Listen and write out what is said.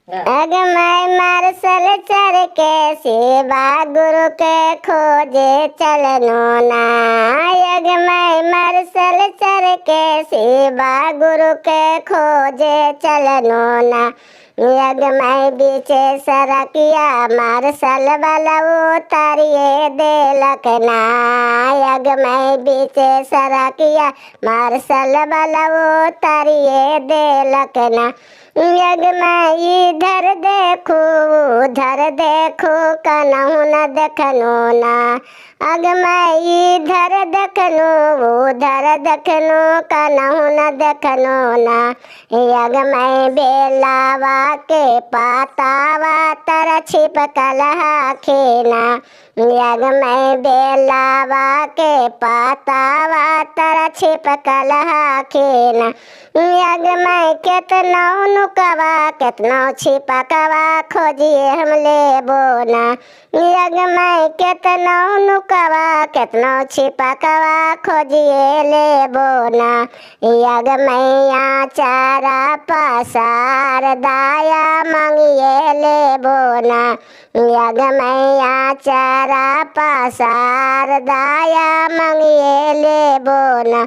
अग मैं मार्शल चर के सेवा गुरु के खोजे चलनो ना। अग मैं मार्शल चर के सेवा गुरु के खोजे चलनो ना। यग मैं बीचे सरकिया मार्शल वाला उतारिए देलक ना। यग मैं बीचे सरकिया मार्शल वाला उतारिए देलक ना। यग मैं इधर देखो उधर देखो कनहु न देखनो ना। अग मैं इधर देखनो उधर देखनो कनहु न देखनो ना। यग मैं बेलावा के पातावा तर छिपकल खेना। यग मैं बेलावा के पातावा तर छिपकल खेना। यग मैं केतनो नुकवा केतनो छिपकवा खोजिए हम लेबो ना। यग मैं केतनो नुकवा केतनो छिपकवा खोजिए लेबो ना। यग मैं आचारा पसार दाया मांगिए लेबो ना। यग मैं आचारा पसार दाया मांगिए लेबो ना।